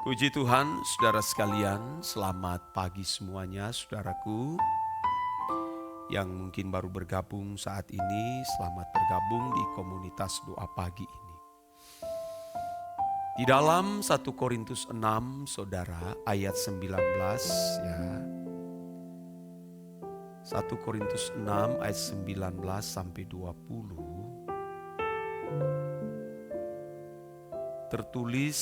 Puji Tuhan, saudara sekalian, selamat pagi semuanya, saudaraku yang mungkin baru bergabung saat ini. Selamat bergabung di komunitas doa pagi ini. Di dalam 1 Korintus 6, saudara, ayat 19 ya. 1 Korintus 6 ayat 19 sampai 20 tertulis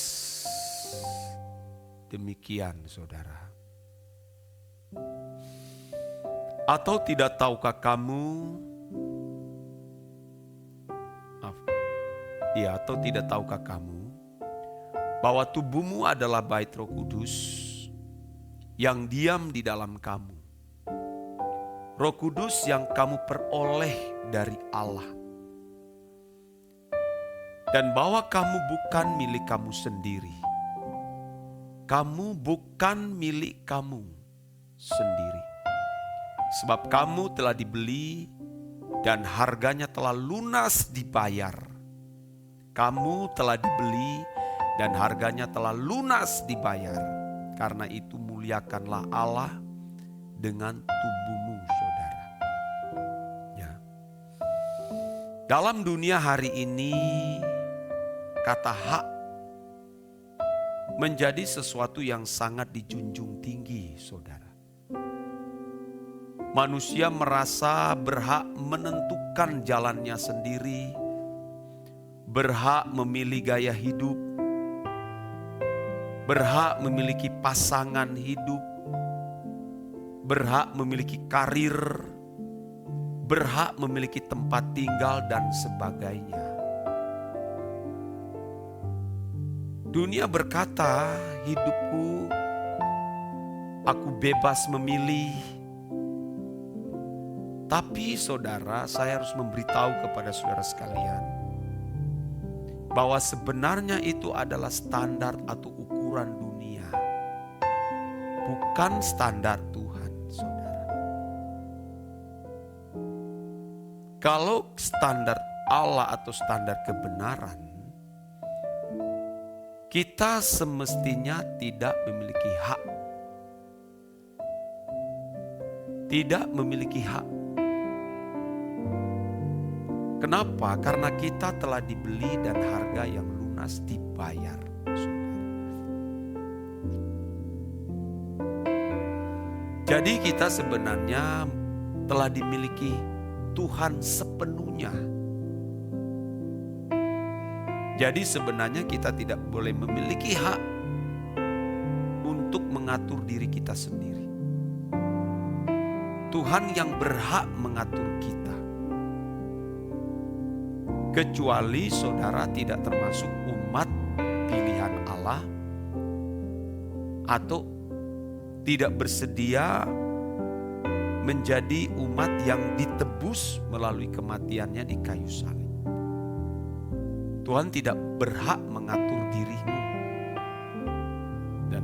demikian, saudara. Atau tidak tahukah kamu, atau tidak tahukah kamu bahwa tubuhmu adalah bait Roh Kudus yang diam di dalam kamu. Roh Kudus yang kamu peroleh dari Allah. Dan bahwa kamu bukan milik kamu sendiri. Kamu bukan milik kamu sendiri. Sebab kamu telah dibeli dan harganya telah lunas dibayar. Kamu telah dibeli dan harganya telah lunas dibayar. Karena itu muliakanlah Allah dengan tubuhmu, saudara. Ya. Dalam dunia hari ini, kata hak menjadi sesuatu yang sangat dijunjung tinggi, saudara. Manusia merasa berhak menentukan jalannya sendiri, berhak memilih gaya hidup, berhak memiliki pasangan hidup, berhak memiliki karir, berhak memiliki tempat tinggal, dan sebagainya. Dunia berkata, hidupku, aku bebas memilih. Tapi saudara, saya harus memberitahu kepada saudara sekalian, bahwa sebenarnya itu adalah standar atau ukuran dunia. Bukan standar Tuhan, saudara. Kalau standar Allah atau standar kebenaran, kita semestinya tidak memiliki hak. Tidak memiliki hak. Kenapa? Karena kita telah dibeli dan harga yang lunas dibayar. Jadi kita sebenarnya telah dimiliki Tuhan sepenuhnya. Jadi sebenarnya kita tidak boleh memiliki hak untuk mengatur diri kita sendiri. Tuhan yang berhak mengatur kita. Kecuali saudara tidak termasuk umat pilihan Allah atau tidak bersedia menjadi umat yang ditebus melalui kematiannya di kayu salib. Tuhan tidak berhak mengatur dirimu. Dan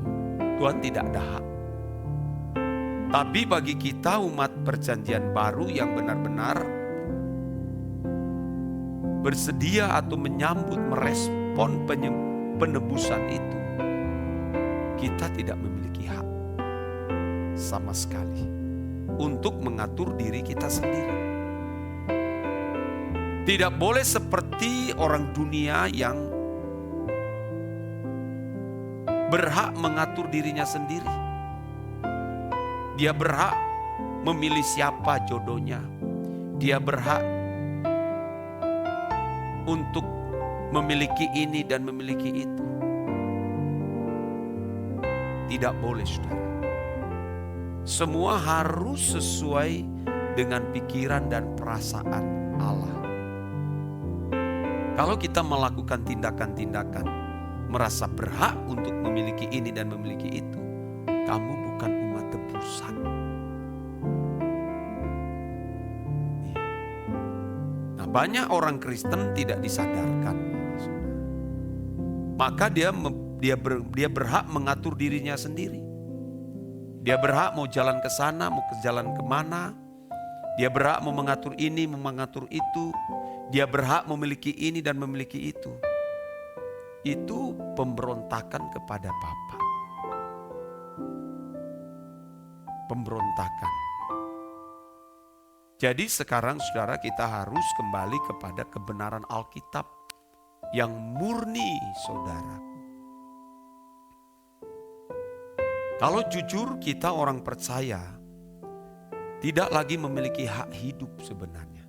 Tuhan tidak ada hak. Tapi bagi kita umat perjanjian baru yang benar-benar bersedia atau menyambut, merespon penebusan itu, kita tidak memiliki hak sama sekali untuk mengatur diri kita sendiri. Tidak boleh seperti orang dunia yang berhak mengatur dirinya sendiri. Dia berhak memilih siapa jodohnya. Dia berhak untuk memiliki ini dan memiliki itu. Tidak boleh, saudara. Semua harus sesuai dengan pikiran dan perasaan Allah. Kalau kita melakukan tindakan-tindakan merasa berhak untuk memiliki ini dan memiliki itu, kamu bukan umat tebusan. Nah, banyak orang Kristen tidak disadarkan. Maka dia berhak mengatur dirinya sendiri. Dia berhak mau jalan ke sana, mau ke jalan kemana. Dia berhak mau mengatur ini, mau mengatur itu. Dia berhak memiliki ini dan memiliki itu. itu pemberontakan kepada Bapa. Pemberontakan. Jadi sekarang saudara, kita harus kembali kepada kebenaran Alkitab yang murni, saudara. Kalau jujur, kita orang percaya tidak lagi memiliki hak hidup sebenarnya.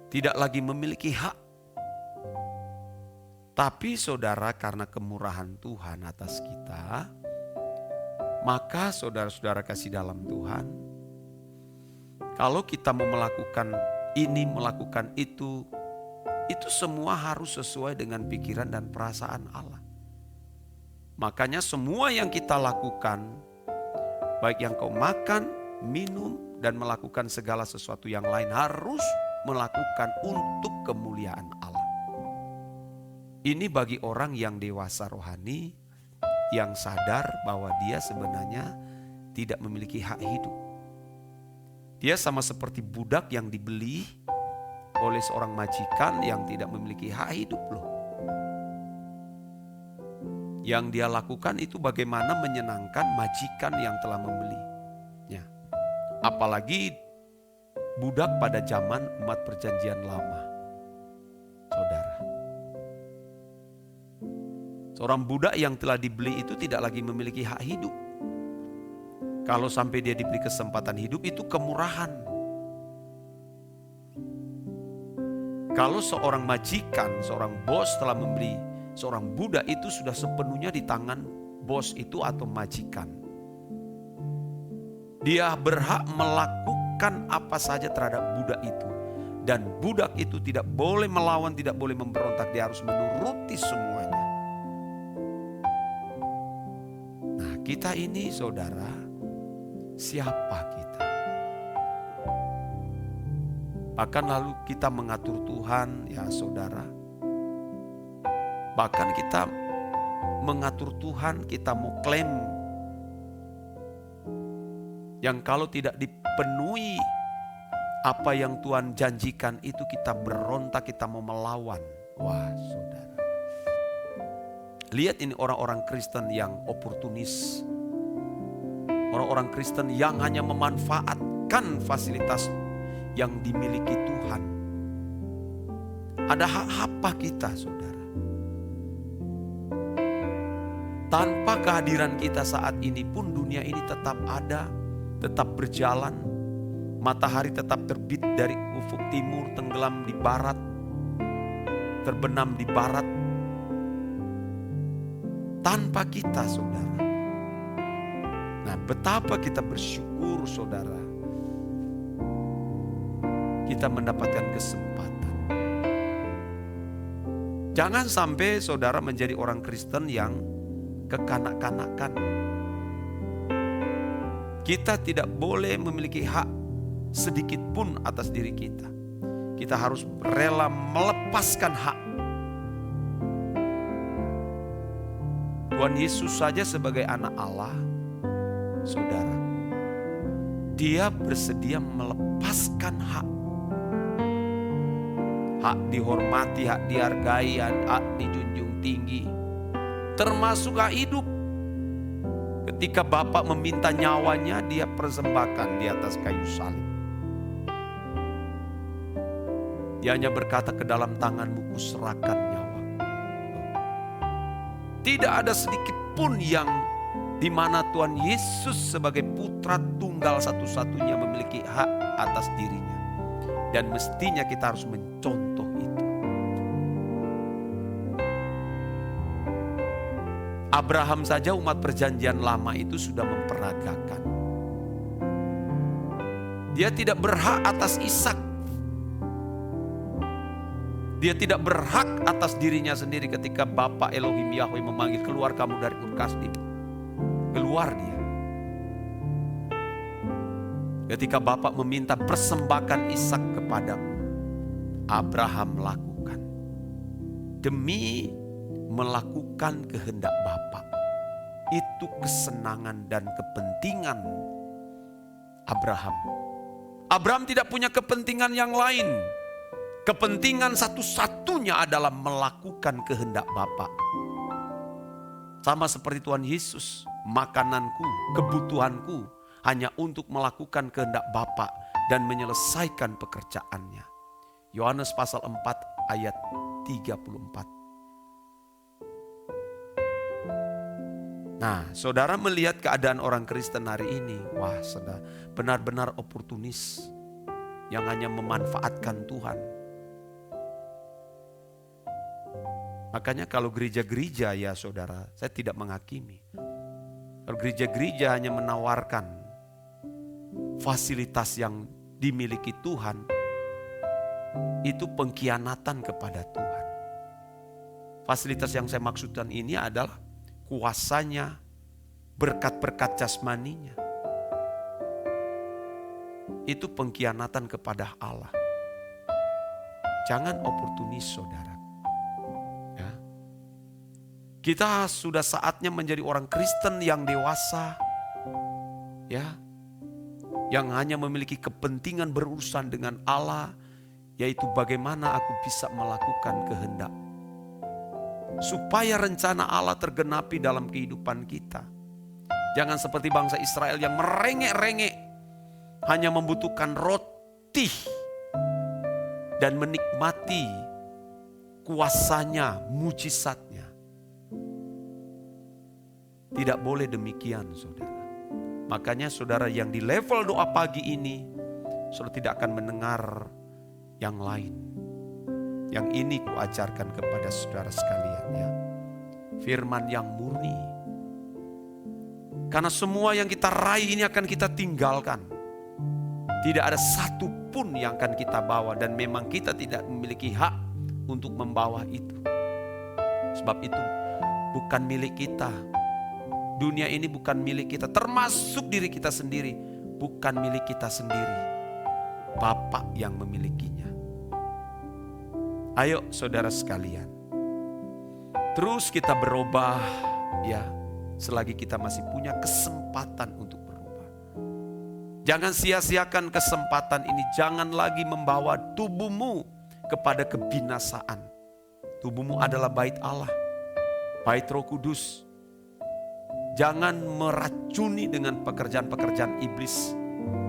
Tidak lagi memiliki hak. Tapi saudara, karena kemurahan Tuhan atas kita, maka saudara-saudara kasih dalam Tuhan, kalau kita mau melakukan ini, melakukan itu semua harus sesuai dengan pikiran dan perasaan Allah. Makanya semua yang kita lakukan, baik yang kau makan, minum, dan melakukan segala sesuatu yang lain, harus melakukan untuk kemuliaan Allah. Ini bagi orang yang dewasa rohani, yang sadar bahwa dia sebenarnya tidak memiliki hak hidup. Dia sama seperti budak yang dibeli oleh seorang majikan yang tidak memiliki hak hidup loh. Yang dia lakukan itu bagaimana menyenangkan majikan yang telah membelinya. Apalagi budak pada zaman umat perjanjian lama. Saudara. Seorang budak yang telah dibeli itu tidak lagi memiliki hak hidup. Kalau sampai dia diberi kesempatan hidup, itu kemurahan. Kalau seorang majikan, seorang bos telah memberi seorang budak, itu sudah sepenuhnya di tangan bos itu atau majikan. Dia berhak melakukan apa saja terhadap budak itu. Dan budak itu tidak boleh melawan, tidak boleh memberontak. Dia harus menuruti semuanya. Kita ini saudara, siapa kita? Bahkan lalu kita mengatur Tuhan, ya saudara. Bahkan kita mengatur Tuhan, kita mau klaim yang kalau tidak dipenuhi apa yang Tuhan janjikan itu, kita berontak, kita mau melawan. Wah saudara. Lihat ini orang-orang Kristen yang oportunis. Orang-orang Kristen yang hanya memanfaatkan fasilitas yang dimiliki Tuhan. Ada hak apa kita, saudara? Tanpa kehadiran kita saat ini pun dunia ini tetap ada, tetap berjalan. Matahari tetap terbit dari ufuk timur, tenggelam di barat, terbenam di barat. Tanpa kita, saudara. Nah, betapa kita bersyukur, saudara. Kita mendapatkan kesempatan. Jangan sampai saudara menjadi orang Kristen yang kekanak-kanakan. Kita tidak boleh memiliki hak sedikit pun atas diri kita. Kita harus rela melepaskan hak. Tuhan Yesus saja sebagai anak Allah, saudara, dia bersedia melepaskan hak. Hak dihormati, hak dihargai, hak dijunjung tinggi. Termasuk hak hidup. Ketika Bapa meminta nyawanya, dia persembahkan di atas kayu salib. Dia hanya berkata, ke dalam tanganmu kuserahkan nyawa. Tidak ada sedikit pun yang di mana Tuhan Yesus sebagai putra tunggal satu-satunya memiliki hak atas dirinya. Dan mestinya kita harus mencontoh itu. Abraham saja umat perjanjian lama itu sudah memperagakan. Dia tidak berhak atas Ishak. Dia tidak berhak atas dirinya sendiri ketika Bapa Elohim Yahweh memanggil, keluar kamu dari Ur Kasdim. Keluar dia. Ketika Bapa meminta persembahkan Ishak kepadamu, Abraham lakukan. Demi melakukan kehendak Bapa. Itu kesenangan dan kepentingan Abraham. Abraham tidak punya kepentingan yang lain. Kepentingan satu-satunya adalah melakukan kehendak Bapa. Sama seperti Tuhan Yesus, makananku, kebutuhanku hanya untuk melakukan kehendak Bapa dan menyelesaikan pekerjaannya. Yohanes pasal 4 ayat 34. Nah, saudara melihat keadaan orang Kristen hari ini, wah saudara, benar-benar oportunis yang hanya memanfaatkan Tuhan. Makanya kalau gereja-gereja ya saudara, saya tidak menghakimi. Kalau gereja-gereja hanya menawarkan fasilitas yang dimiliki Tuhan, itu pengkhianatan kepada Tuhan. Fasilitas yang saya maksudkan ini adalah kuasanya, berkat-berkat jasmaninya. Itu pengkhianatan kepada Allah. Jangan oportunis saudara. Ya. Kita sudah saatnya menjadi orang Kristen yang dewasa. Ya. Yang hanya memiliki kepentingan berurusan dengan Allah, yaitu bagaimana aku bisa melakukan kehendak. Supaya rencana Allah tergenapi dalam kehidupan kita. Jangan seperti bangsa Israel yang merengek-rengek, hanya membutuhkan roti dan menikmati kuasanya, mujizatnya. Tidak boleh demikian saudara. Makanya saudara yang di level doa pagi ini, saudara tidak akan mendengar yang lain. Yang ini kuajarkan kepada saudara sekalian ya. Firman yang murni. Karena semua yang kita raih ini akan kita tinggalkan. Tidak ada satu pun yang akan kita bawa. Dan memang kita tidak memiliki hak untuk membawa itu. Sebab itu bukan milik kita. Dunia ini bukan milik kita. Termasuk diri kita sendiri. Bukan milik kita sendiri. Bapa yang memilikinya. Ayo saudara sekalian, terus kita berubah ya, selagi kita masih punya kesempatan untuk berubah. Jangan sia-siakan kesempatan ini, jangan lagi membawa tubuhmu kepada kebinasaan. Tubuhmu adalah bait Allah, bait Roh Kudus. Jangan meracuni dengan pekerjaan-pekerjaan iblis.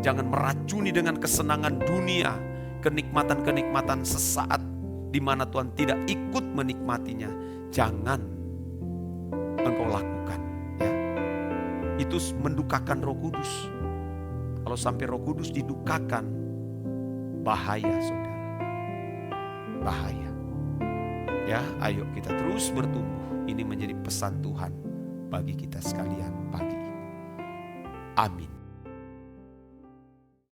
Jangan meracuni dengan kesenangan dunia, kenikmatan-kenikmatan sesaat di mana Tuhan tidak ikut menikmatinya. Jangan engkau lakukan ya. Itu mendukakan Roh Kudus. Kalau sampai Roh Kudus didukakan, bahaya saudara. Bahaya. Ya, ayo kita terus bertumbuh. Ini menjadi pesan Tuhan bagi kita sekalian pagi ini. Amin.